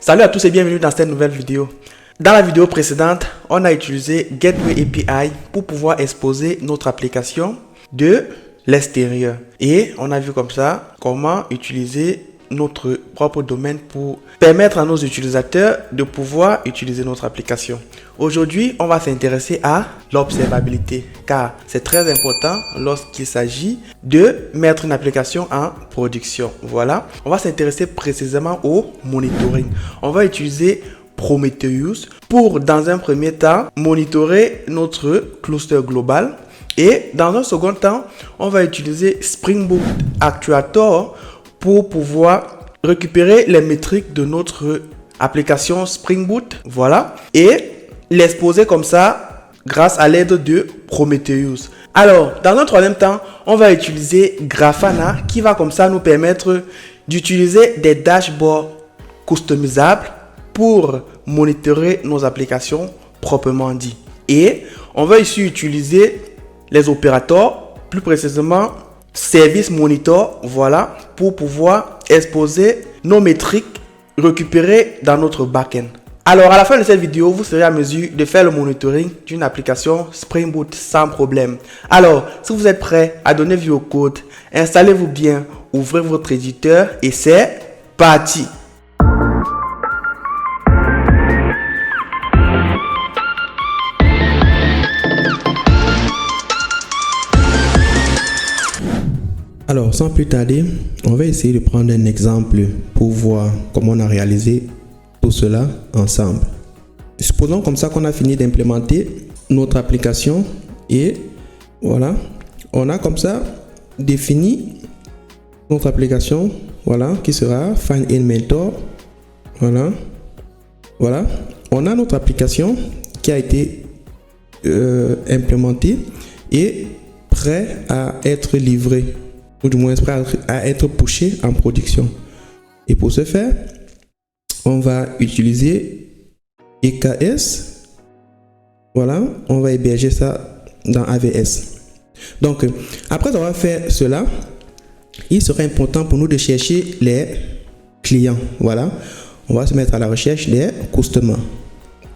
Salut à tous et bienvenue dans cette nouvelle vidéo. Dans la vidéo précédente, on a utilisé Gateway API pour pouvoir exposer notre application de l'extérieur. Et on a vu comme ça comment utiliser notre propre domaine pour permettre à nos utilisateurs de pouvoir utiliser notre application. Aujourd'hui, on va s'intéresser à l'observabilité car c'est très important lorsqu'il s'agit de mettre une application en production. Voilà, on va s'intéresser précisément au monitoring. On va utiliser Prometheus pour, dans un premier temps, monitorer notre cluster global. Et dans un second temps, on va utiliser Spring Boot Actuator pour pouvoir récupérer les métriques de notre application Spring Boot. Voilà. Et l'exposer comme ça grâce à l'aide de Prometheus. Alors, dans un troisième temps, on va utiliser Grafana qui va comme ça nous permettre d'utiliser des dashboards customisables pour monitorer nos applications proprement dit. Et on va ici utiliser les opérateurs, plus précisément Service Monitor, voilà, pour pouvoir exposer nos métriques récupérées dans notre backend. Alors, à la fin de cette vidéo, vous serez à mesure de faire le monitoring d'une application Spring Boot sans problème. Alors, si vous êtes prêt à donner vie au code, installez-vous bien, ouvrez votre éditeur et c'est parti. Alors, sans plus tarder, on va essayer de prendre un exemple pour voir comment on a réalisé tout cela ensemble. Supposons comme ça qu'on a fini d'implémenter notre application et voilà, on a comme ça défini notre application, voilà, qui sera Find in Mentor. Voilà, on a notre application qui a été implémentée et prêt à être livrée, ou du moins prêt à être pushé en production. Et pour ce faire, on va utiliser EKS. Voilà, on va héberger ça dans AWS. Donc, après avoir fait cela, il sera important pour nous de chercher les clients. Voilà, on va se mettre à la recherche des customers.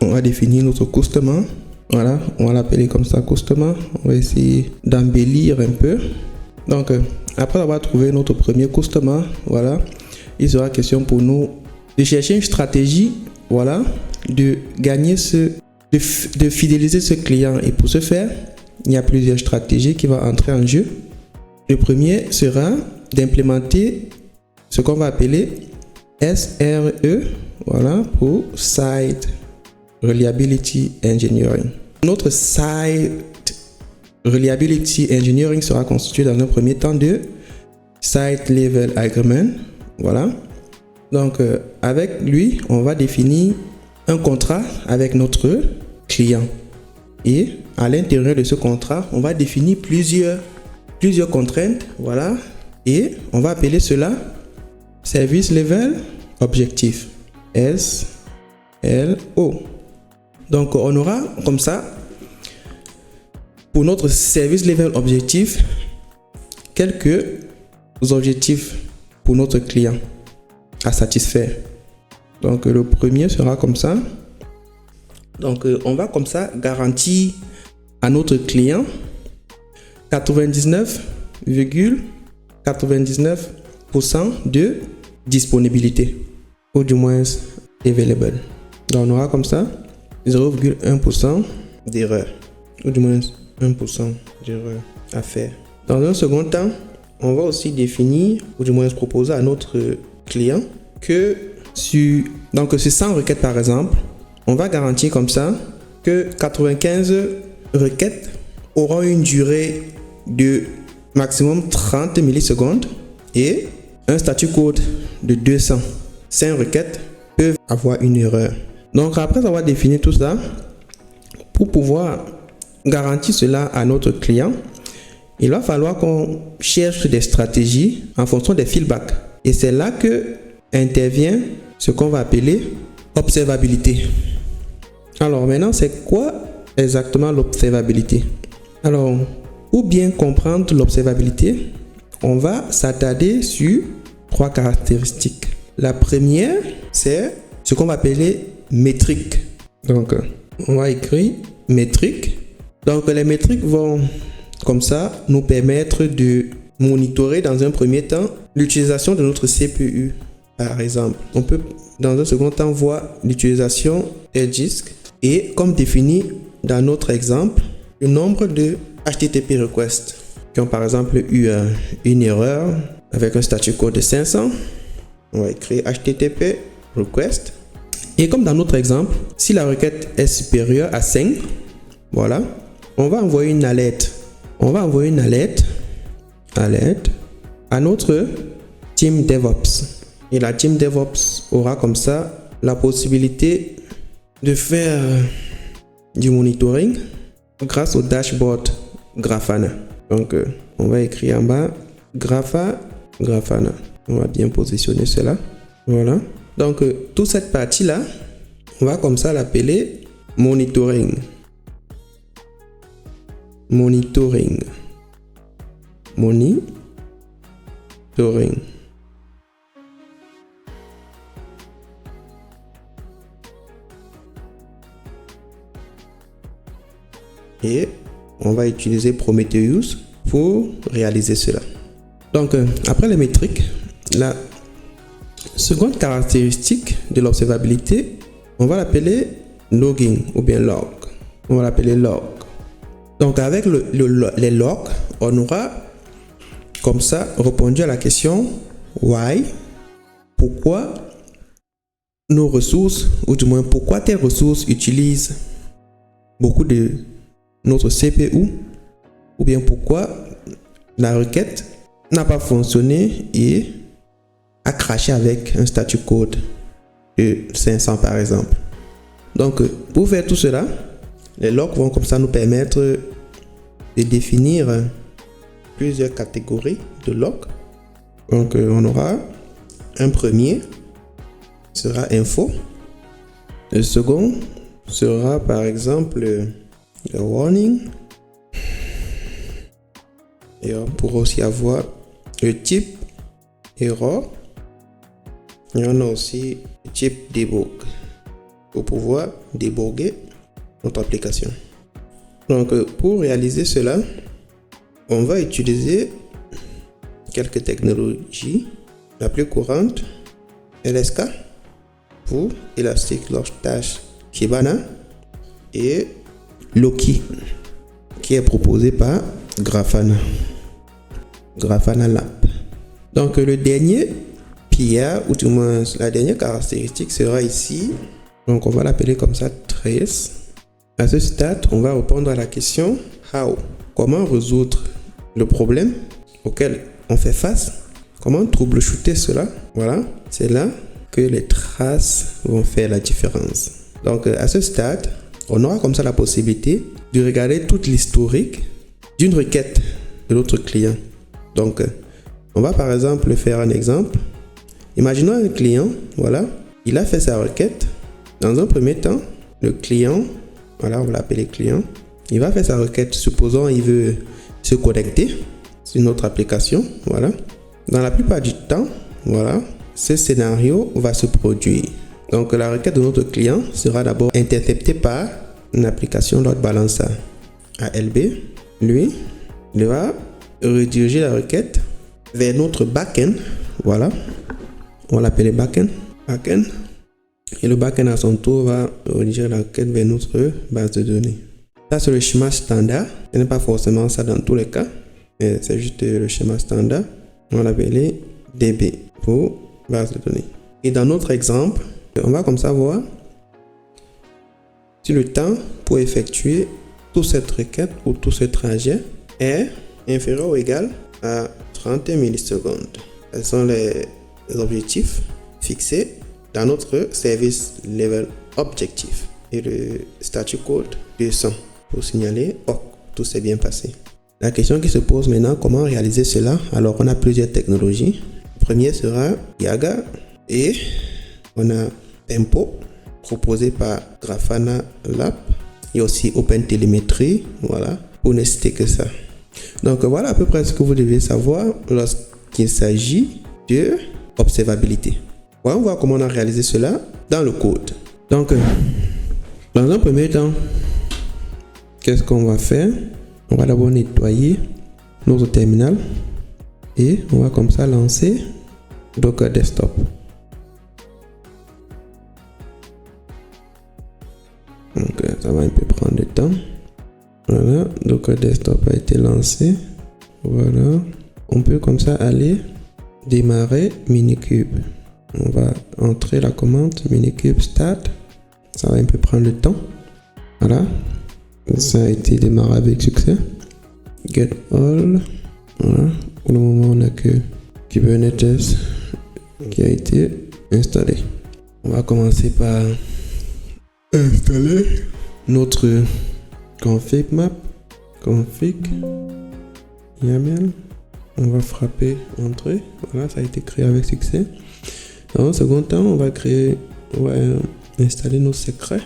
On va définir notre customer. Voilà, on va l'appeler comme ça, customer. On va essayer d'embellir un peu. Donc, après avoir trouvé notre premier customer, voilà, il sera question pour nous de chercher une stratégie, voilà, de gagner de fidéliser ce client. Et pour ce faire, il y a plusieurs stratégies qui vont entrer en jeu. Le premier sera d'implémenter ce qu'on va appeler SRE, voilà, pour Site Reliability Engineering. Notre Site Reliability Engineering sera constitué dans un premier temps de Site Level Agreement. Voilà. Donc, avec lui, on va définir un contrat avec notre client. Et à l'intérieur de ce contrat, on va définir plusieurs contraintes. Voilà. Et on va appeler cela Service Level Objective. SLO. Donc, on aura comme ça, pour notre Service Level Objectif, quelques objectifs pour notre client à satisfaire. Donc, le premier sera comme ça. Donc, on va comme ça garantir à notre client 99,99% de disponibilité, ou du moins available. Donc, on aura comme ça 0,1% d'erreur, ou du moins 1% d'erreur à faire. Dans un second temps, on va aussi définir, ou du moins proposer à notre client que sur 100 requêtes par exemple, on va garantir comme ça que 95 requêtes auront une durée de maximum 30 millisecondes et un statut code de 200. 5 requêtes peuvent avoir une erreur. Donc, après avoir défini tout ça, pour pouvoir garantir cela à notre client, il va falloir qu'on cherche des stratégies en fonction des feedbacks. Et c'est là que intervient ce qu'on va appeler observabilité. Alors maintenant, c'est quoi exactement l'observabilité? Alors, pour bien comprendre l'observabilité, on va s'attarder sur 3 caractéristiques. La première, c'est ce qu'on va appeler métriques. Donc, on va écrire métriques. Donc, les métriques vont, comme ça, nous permettre de monitorer dans un premier temps l'utilisation de notre CPU. Par exemple, on peut dans un second temps voir l'utilisation des disques et comme défini dans notre exemple, le nombre de HTTP requests qui ont par exemple eu une erreur avec un statut code de 500. On va écrire HTTP request. Et comme dans notre exemple, si la requête est supérieure à 5, voilà, on va envoyer une alerte. On va envoyer une alerte à notre team DevOps. Et la team DevOps aura comme ça la possibilité de faire du monitoring grâce au dashboard Grafana. Donc, on va écrire en bas Grafana. On va bien positionner cela. Voilà. Donc, toute cette partie-là, on va comme ça l'appeler monitoring. Monitoring. Et on va utiliser Prometheus pour réaliser cela. Donc, après les métriques, la seconde caractéristique de l'observabilité, on va l'appeler logging ou bien log. On va l'appeler log. Donc, avec les logs, on aura comme ça répondu à la question why, pourquoi nos ressources, ou du moins pourquoi telles ressources utilisent beaucoup de notre CPU, ou bien pourquoi la requête n'a pas fonctionné et a crashé avec un statut code de 500 par exemple. Donc pour faire tout cela, les logs vont comme ça nous permettre de définir plusieurs catégories de logs. Donc on aura un premier sera info, le second sera par exemple le warning, et on pourra aussi avoir le type error, et on a aussi le type debug pour pouvoir débugger notre application. Donc pour réaliser cela, on va utiliser quelques technologies. La plus courante, LSK pour Elasticsearch Tâche Kibana et Loki qui est proposé par Grafana Lab. Donc le dernier PR, ou du moins la dernière caractéristique sera ici. Donc on va l'appeler comme ça trace. À ce stade, on va répondre à la question how. Comment résoudre le problème auquel on fait face? Comment troubleshooter cela? Voilà, c'est là que les traces vont faire la différence. Donc à ce stade, on aura comme ça la possibilité de regarder toute l'historique d'une requête de notre client. Donc on va par exemple faire un exemple. Imaginons un client, voilà, il a fait sa requête. Dans un premier temps, le client, voilà, on va l'appeler client, il va faire sa requête, supposons il veut se connecter sur notre application, voilà. Dans la plupart du temps, voilà, ce scénario va se produire. Donc la requête de notre client sera d'abord interceptée par une application load balancer ALB. Lui, il va rediriger la requête vers notre backend, voilà. On va l'appeler backend. Et le backend à son tour va rediriger la requête vers notre base de données. Ça c'est le schéma standard. Ce n'est pas forcément ça dans tous les cas, mais c'est juste le schéma standard. On va l'appeler DB pour base de données. Et dans notre exemple, on va comme ça voir si le temps pour effectuer toute cette requête ou tout ce trajet est inférieur ou égal à 31 millisecondes. Quels sont les objectifs fixés dans notre service level objectif et le statut code 200 pour signaler oh, tout s'est bien passé. La question qui se pose maintenant, comment réaliser cela? Alors on a plusieurs technologies. Le premier sera Yaga et on a Tempo proposé par Grafana Lab et aussi OpenTelemetry, voilà, pour ne citer que ça. Donc voilà à peu près ce que vous devez savoir lorsqu'il s'agit de observabilité. on va voir comment on a réalisé cela dans le code. Donc, dans un premier temps, qu'est-ce qu'on va faire? On va d'abord nettoyer notre terminal et on va comme ça lancer Docker Desktop. Donc, ça va un peu prendre du temps. Voilà, Docker Desktop a été lancé. Voilà, on peut comme ça aller démarrer Minikube. On va entrer la commande Minikube start. Ça va un peu prendre le temps. Voilà, ça a été démarré avec succès. Get all. Voilà, pour le moment on n'a que Kubernetes qui a été installé. On va commencer par installer notre config map, config YAML. On va frapper entrée. Voilà, ça a été créé avec succès. Dans un second temps, on va installer nos secrets.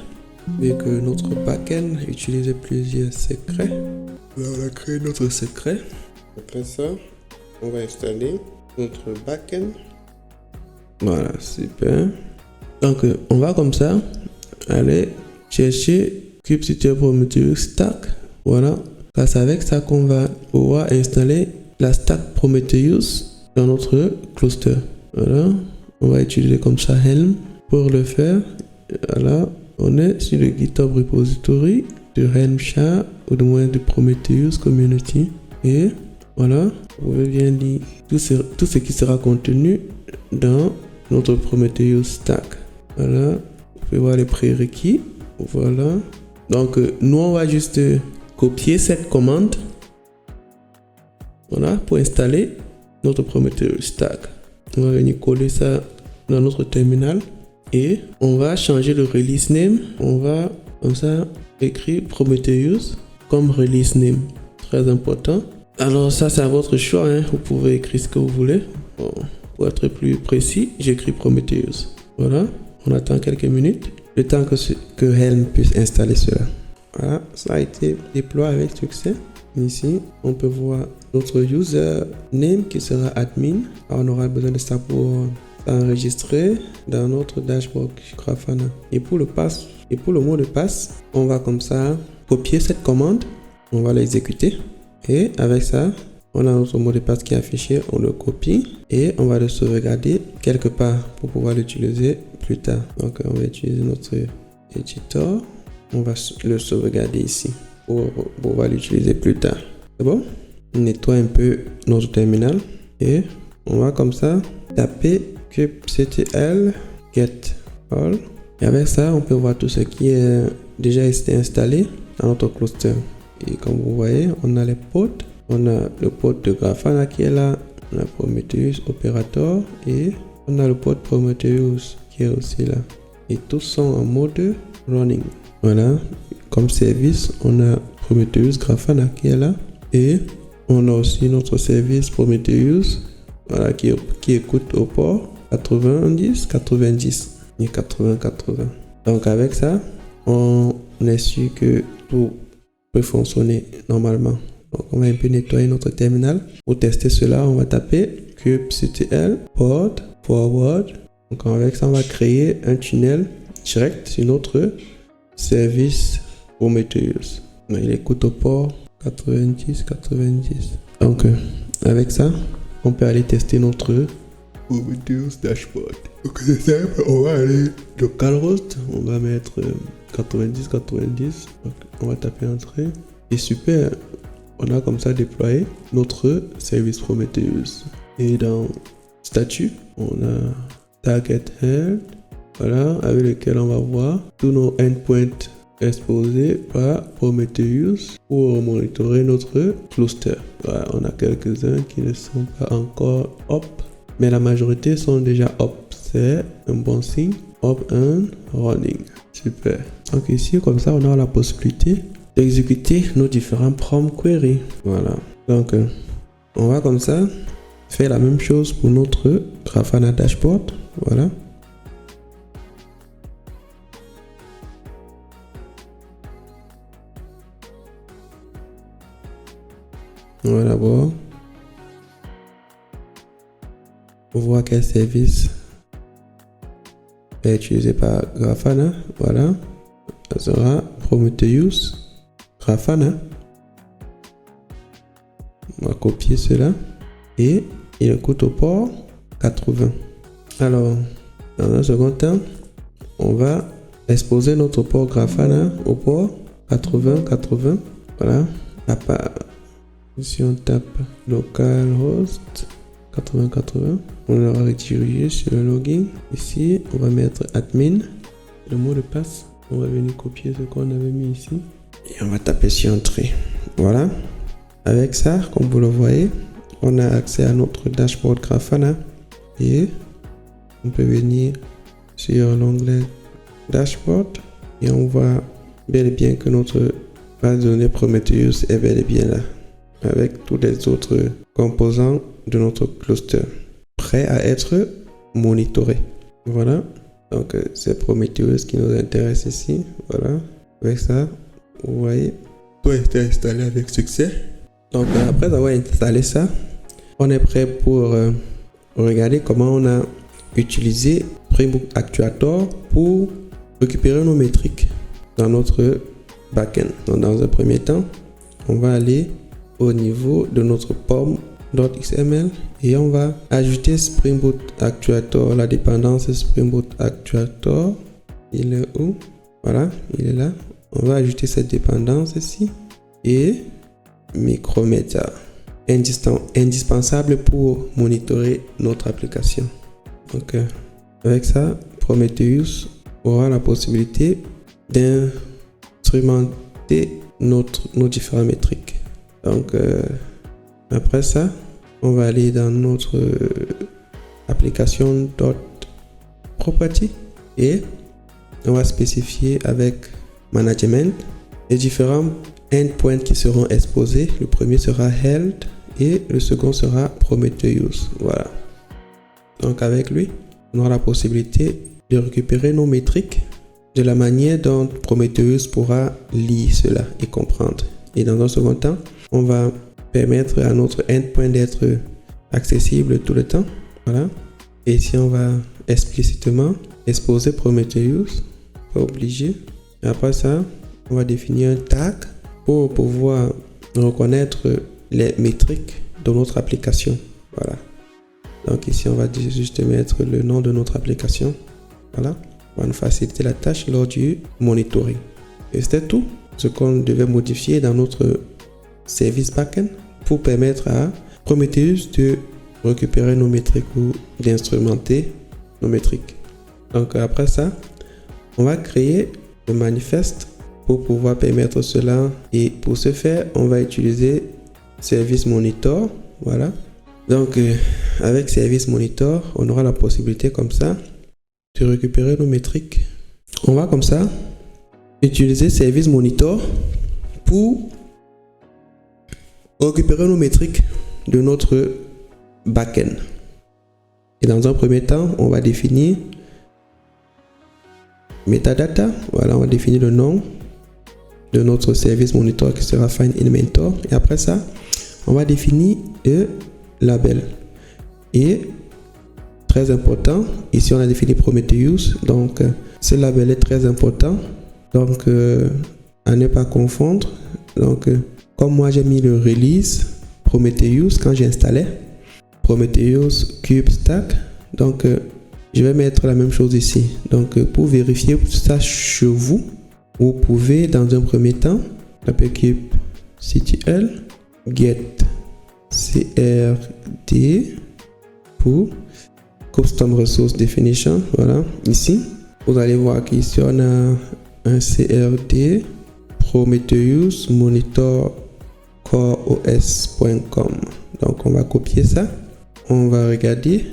Vu que notre backend utilise plusieurs secrets. Là, on a créé notre secret. Après ça, on va installer notre backend. Voilà, super. Donc, on va comme ça aller chercher kubectl Prometheus stack. Voilà, c'est avec ça qu'on va pouvoir installer la stack Prometheus dans notre cluster. Voilà, on va utiliser comme ça Helm pour le faire. Voilà, on est sur le GitHub repository de Helm Char ou de moins de Prometheus Community. Et voilà, vous pouvez bien lire tout ce qui sera contenu dans notre Prometheus stack. Voilà, vous pouvez voir les prérequis. Voilà, donc nous on va juste copier cette commande. Voilà, pour installer notre Prometheus stack. On va venir coller ça dans notre terminal et on va changer le release name. On va comme ça écrire Prometheus comme release name. Très important. Alors ça c'est à votre choix, hein. Vous pouvez écrire ce que vous voulez. Bon, pour être plus précis, j'écris Prometheus. Voilà, on attend quelques minutes, le temps que Helm puisse installer cela. Voilà, ça a été déployé avec succès. Ici, on peut voir notre username qui sera admin. Alors, on aura besoin de ça pour s'enregistrer dans notre dashboard Grafana. Et pour le mot de passe, on va comme ça copier cette commande. On va l'exécuter. Et avec ça, on a notre mot de passe qui est affiché. On le copie et on va le sauvegarder quelque part pour pouvoir l'utiliser plus tard. Donc, on va utiliser notre éditeur. On va le sauvegarder ici pour pouvoir l'utiliser plus tard. C'est bon? On nettoie un peu notre terminal et on va comme ça taper kubectl get all. Et avec ça, on peut voir tout ce qui est déjà été installé dans notre cluster. Et comme vous voyez, on a les pods. On a le pod de Grafana qui est là. On a Prometheus Operator et on a le pod Prometheus qui est aussi là. Et tous sont en mode running. Voilà, comme service, on a Prometheus Grafana qui est là. Et on a aussi notre service Prometheus, voilà, qui écoute au port 90-90 et 80-80. Donc avec ça, on est sûr que tout peut fonctionner normalement. Donc on va un peu nettoyer notre terminal. Pour tester cela, on va taper kubectl port forward. Donc avec ça, on va créer un tunnel direct sur notre service Prometheus. Il écoute au port 90-90. Donc avec ça, on peut aller tester notre Prometheus dashboard. Donc c'est simple, on va aller localhost, on va mettre 90-90. Donc on va taper entrée. Et super, on a comme ça déployé notre service Prometheus. Et dans statut, on a target head, voilà, avec lequel on va voir tous nos endpoints exposés par Prometheus pour monitorer notre cluster. Voilà, on a quelques-uns qui ne sont pas encore up, mais la majorité sont déjà up. C'est un bon signe. Up and running. Super. Donc ici, comme ça, on a la possibilité d'exécuter nos différents prom queries. Voilà. Donc, on va comme ça faire la même chose pour notre Grafana dashboard. Voilà. On va d'abord voir quel service est utilisé par Grafana. Voilà. Ça sera Prometheus Grafana. On va copier cela. Et il écoute au port 80. Alors, dans un second temps, on va exposer notre port Grafana au port 80. Voilà. Si on tape localhost 80, on va rediriger sur le login. Ici, on va mettre admin, le mot de passe. On va venir copier ce qu'on avait mis ici. Et on va taper sur entrée. Voilà. Avec ça, comme vous le voyez, on a accès à notre dashboard Grafana. Et on peut venir sur l'onglet dashboard. Et on voit bel et bien que notre base de données Prometheus est bel et bien là, avec tous les autres composants de notre cluster, prêts à être monitorés. Voilà, donc c'est Prometheus qui nous intéresse ici. Voilà, avec ça, vous voyez, tout a été installé avec succès. Donc après avoir installé ça, on est prêt pour regarder comment on a utilisé Spring Boot Actuator pour récupérer nos métriques dans notre backend. Donc dans un premier temps, on va aller au niveau de notre pom.xml et on va ajouter Spring Boot Actuator, la dépendance Spring Boot Actuator. Il est où? Voilà, il est là. On va ajouter cette dépendance ici et Micrometa, indispensable pour monitorer notre application. Donc avec ça, Prometheus aura la possibilité d'instrumenter nos différentes métriques. Donc après ça, on va aller dans notre application .property et on va spécifier avec management les différents endpoints qui seront exposés. Le premier sera health et le second sera Prometheus. Voilà. Donc avec lui, on aura la possibilité de récupérer nos métriques de la manière dont Prometheus pourra lire cela et comprendre. Et dans un second temps, on va permettre à notre endpoint d'être accessible tout le temps. Voilà. Et ici, on va explicitement exposer Prometheus. Pas obligé. Et après ça, on va définir un tag pour pouvoir reconnaître les métriques de notre application. Voilà. Donc ici, on va juste mettre le nom de notre application. Voilà. On va nous faciliter la tâche lors du monitoring. Et c'était tout ce qu'on devait modifier dans notre service backend pour permettre à Prometheus de récupérer nos métriques ou d'instrumenter nos métriques. Donc après ça, on va créer le manifeste pour pouvoir permettre cela. Et pour ce faire, on va utiliser Service Monitor. Voilà. Donc avec Service Monitor, on aura la possibilité comme ça de récupérer nos métriques. On va comme ça utiliser Service Monitor pour récupérer nos métriques de notre backend. Et dans un premier temps, on va définir metadata. Voilà, on va définir le nom de notre service monitor qui sera Find Inventor. Et après ça, on va définir le label. Et très important, ici on a défini Prometheus. Donc ce label est très important. Donc à ne pas confondre. Donc comme moi j'ai mis le release Prometheus quand j'ai installé Prometheus Cube Stack. Donc je vais mettre la même chose ici. Donc pour vérifier ça chez vous, vous pouvez dans un premier temps taper kubectl get crd pour custom resource definition. Voilà, ici vous allez voir qu'ici on a un crd Prometheus monitor coreos.com. Donc on va copier ça, on va regarder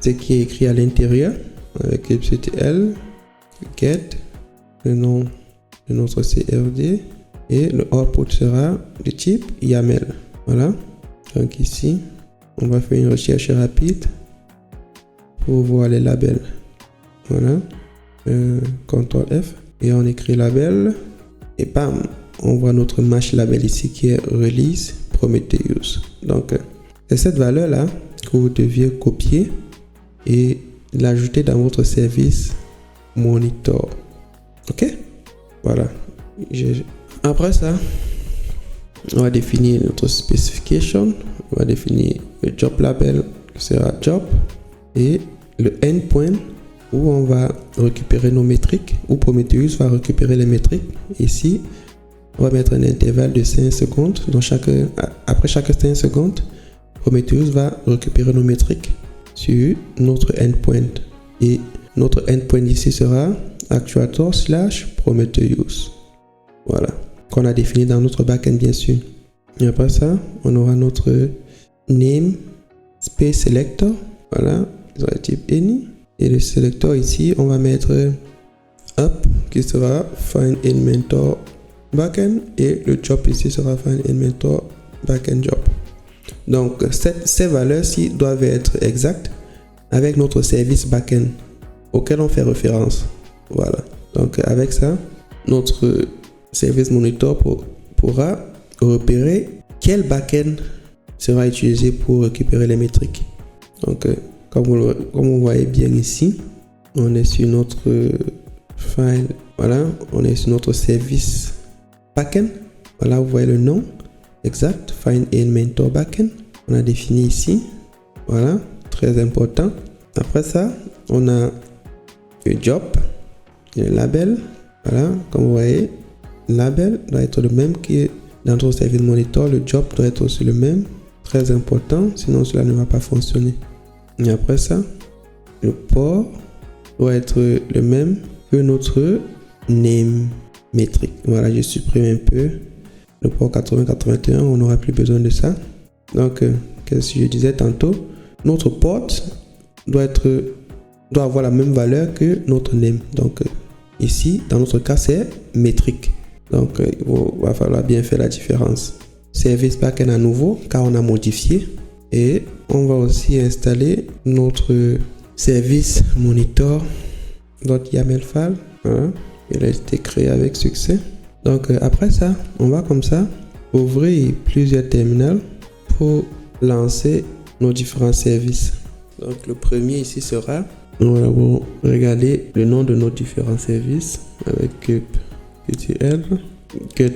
ce qui est écrit à l'intérieur avec kubectl get le nom de notre CRD et le output sera de type YAML. Voilà. Donc ici, on va faire une recherche rapide pour voir les labels. Voilà. CTRL F et on écrit label et bam, on voit notre match label ici qui est release Prometheus. Donc c'est cette valeur là que vous deviez copier et l'ajouter dans votre service monitor. Ok, voilà. Après ça, on va définir notre specification. On va définir le job label qui sera job et le endpoint où on va récupérer nos métriques, où Prometheus va récupérer les métriques. Ici, on va mettre un intervalle de 5 secondes. Donc après chaque 5 secondes, Prometheus va récupérer nos métriques sur notre endpoint. Et notre endpoint ici sera actuator/Prometheus. Voilà, qu'on a défini dans notre backend bien sûr. Et après ça, on aura notre name space selector. Voilà, sur le type any. Et le selector ici, on va mettre up qui sera find elementor backend et le job ici sera find elementor backend job. Donc ces valeurs-ci doivent être exactes avec notre service backend auquel on fait référence. Voilà. Donc avec ça, notre service monitor pourra repérer quel backend sera utilisé pour récupérer les métriques. Donc comme vous voyez bien ici, on est sur notre file. Voilà, on est sur notre service backend. Voilà, vous voyez le nom exact, find elementor backend. On a défini ici. Voilà, très important. Après ça, on a le job et le label. Voilà, comme vous voyez, le label doit être le même que dans notre service monitor. Le job doit être aussi le même. Très important, sinon cela ne va pas fonctionner. Et après ça, le port doit être le même que notre name métrique. Voilà, je supprime un peu le port 8081, on n'aura plus besoin de ça. Donc, qu'est-ce que je disais tantôt? Notre port doit avoir la même valeur que notre name. Donc, ici, dans notre cas, c'est métrique. Donc, il va falloir bien faire la différence. Service backend à nouveau, car on a modifié. Et on va aussi installer notre service monitor.yaml file. Voilà. Il a été créé avec succès. Donc après ça, on va comme ça ouvrir plusieurs terminals pour lancer nos différents services. Donc le premier ici sera, on va regarder le nom de nos différents services avec kubectl get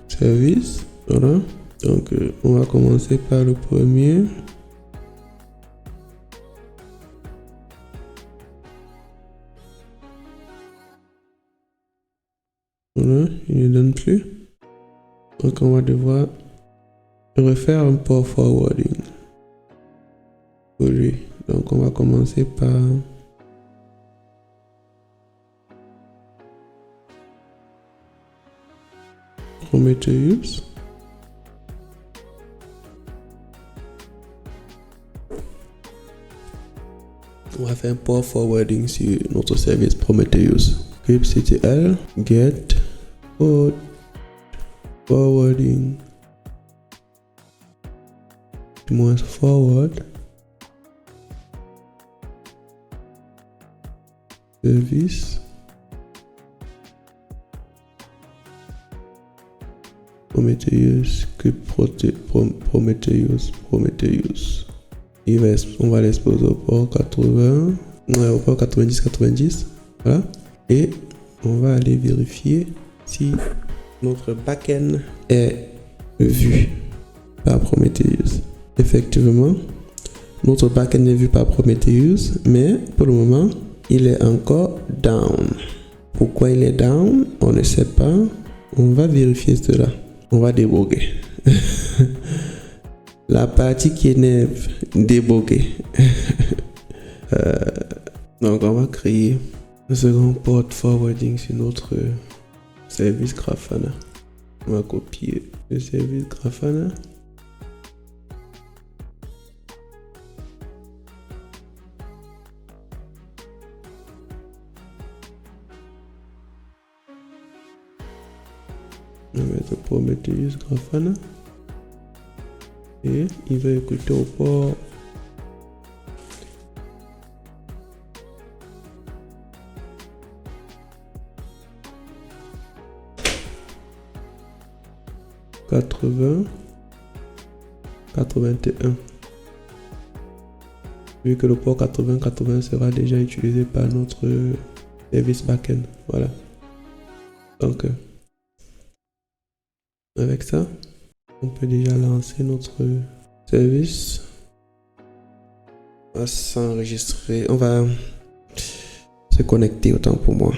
service. Voilà. Donc on va commencer par le premier. Voilà, il ne donne plus. Donc on va devoir refaire un port forwarding. Oui. Donc on va commencer par Prometheus. On va faire un port forwarding sur notre service Prometheus. kubectl get port forwarding forward service Prometheus Prometheus. On va l'exposer au port 80, au port 90. Voilà. Et on va aller vérifier si notre backend est vu par Prometheus. Effectivement, notre backend est vu par Prometheus, mais pour le moment, il est encore down. Pourquoi il est down? On ne sait pas. On va vérifier cela. On va débugger. La partie qui énerve, débugger. Donc, on va créer un second port forwarding sur notre service Grafana. On va copier le service Grafana. On va mettre Prometheus Grafana. Et il va écouter au port 81. Vu que le port 80 sera déjà utilisé par notre service backend. Voilà. Donc, avec ça, on peut déjà lancer notre service. On va s'enregistrer. On va se connecter autant pour moi.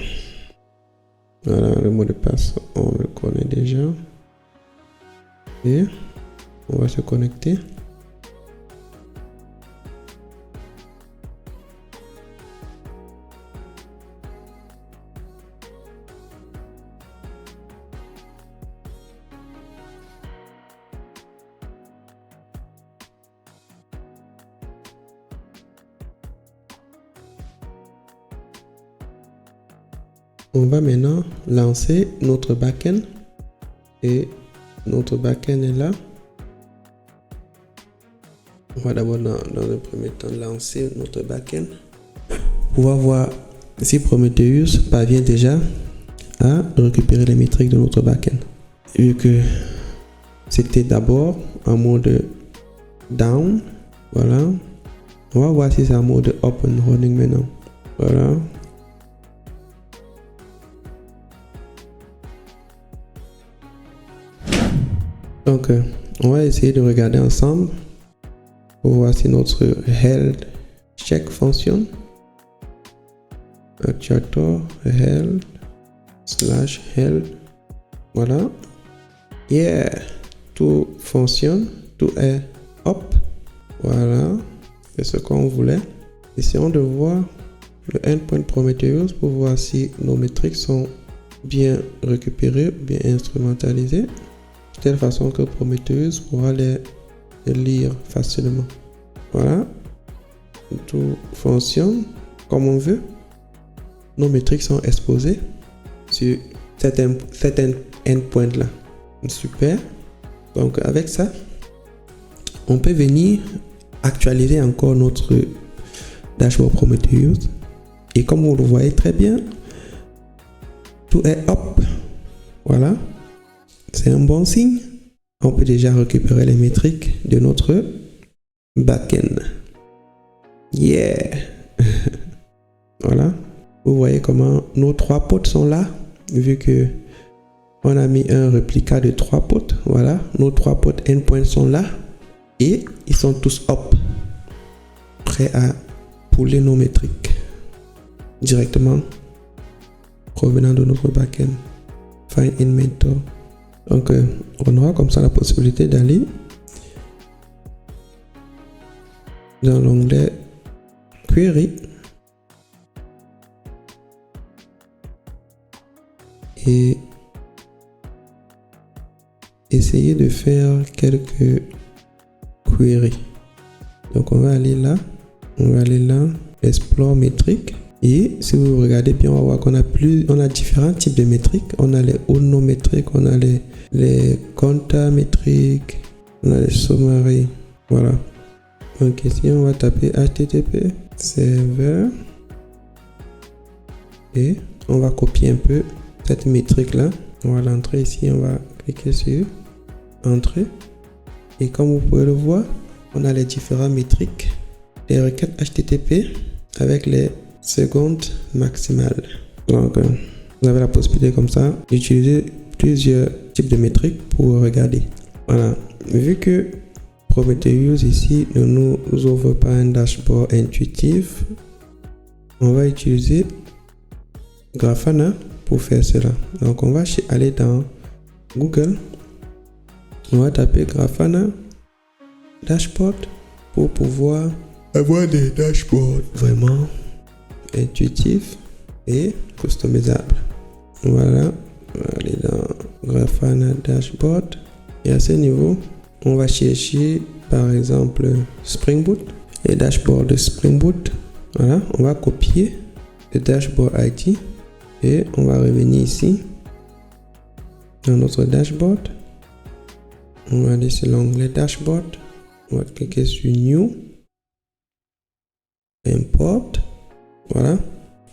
Voilà, le mot de passe, on le connaît déjà. Et on va se connecter. On va maintenant lancer notre backend et notre backend est là. On va d'abord dans un premier temps lancer notre backend pour voir si Prometheus parvient déjà à récupérer les métriques de notre backend. Vu que c'était d'abord en mode down, voilà. On va voir si c'est en mode up and running maintenant. Voilà. Donc, on va essayer de regarder ensemble pour voir si notre health check fonctionne. Actuator health /health. Voilà. Yeah. Tout fonctionne. Tout est up. Voilà. C'est ce qu'on voulait. Essayons de voir le endpoint Prometheus pour voir si nos métriques sont bien récupérées, bien instrumentalisées. De telle façon que Prometheus pourra les lire facilement. Voilà. Tout fonctionne comme on veut. Nos métriques sont exposées sur cet endpoint là. Super. Donc avec ça, on peut venir actualiser encore notre dashboard Prometheus. Et comme vous le voyez très bien, tout est up. Voilà. C'est un bon signe. On peut déjà récupérer les métriques de notre backend. Yeah. Voilà. Vous voyez comment nos 3 pods sont là. Vu que on a mis un réplica de 3 pods. Voilà. Nos 3 pods endpoints sont là. Et ils sont tous up. Prêts à pouler nos métriques. Directement. Provenant de notre backend. Find in mentor. Donc, on aura comme ça la possibilité d'aller dans l'onglet Query et essayer de faire quelques queries. Donc, on va aller là, Explore métriques. Et si vous regardez bien, on va voir qu'on a différents types de métriques. On a les onométriques, on a les compta métriques, on a les summary. Voilà. Donc ici, on va taper HTTP serveur et on va copier un peu cette métrique là. On va l'entrer ici, on va cliquer sur Entrée. Et comme vous pouvez le voir, on a les différentes métriques des requêtes HTTP avec les seconde maximale. Donc, vous avez la possibilité comme ça d'utiliser plusieurs types de métriques pour regarder. Voilà. Vu que Prometheus ici ne nous ouvre pas un dashboard intuitif, on va utiliser Grafana pour faire cela. Donc, on va aller dans Google. On va taper Grafana Dashboard pour pouvoir avoir des dashboards vraiment intuitif et customisable. Voilà, on va aller dans Grafana Dashboard et à ce niveau, on va chercher par exemple Spring Boot et dashboard de Spring Boot. Voilà, on va copier le dashboard ID et on va revenir ici dans notre dashboard. On va aller sur l'onglet Dashboard, on va cliquer sur New, Import. Voilà.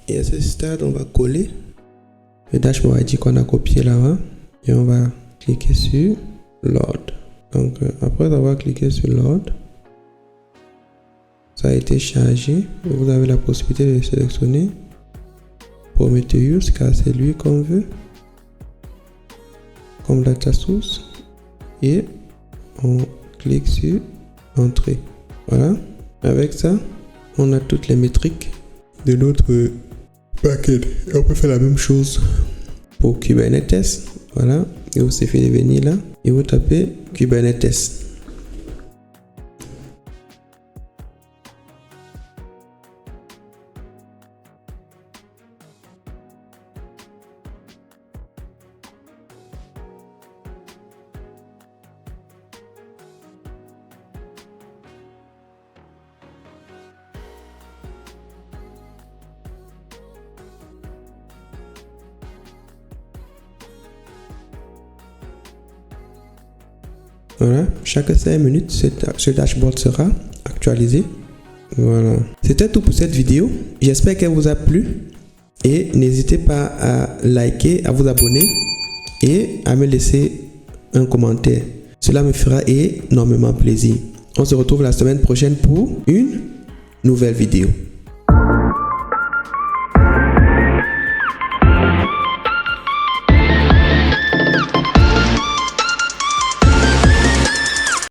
Et à ce stade, on va coller le dashboard ID qu'on a copié là-bas. Et on va cliquer sur Load. Donc, après avoir cliqué sur Load, ça a été chargé. Vous avez la possibilité de sélectionner Prometheus, car c'est lui qu'on veut comme data source. Et on clique sur Entrée. Voilà. Avec ça, on a toutes les métriques de notre backend. Et on peut faire la même chose pour Kubernetes. Voilà. Et vous suffit de venir là et vous tapez Kubernetes. Voilà, chaque 5 minutes, ce dashboard sera actualisé. Voilà. C'était tout pour cette vidéo. J'espère qu'elle vous a plu. Et n'hésitez pas à liker, à vous abonner et à me laisser un commentaire. Cela me fera énormément plaisir. On se retrouve la semaine prochaine pour une nouvelle vidéo.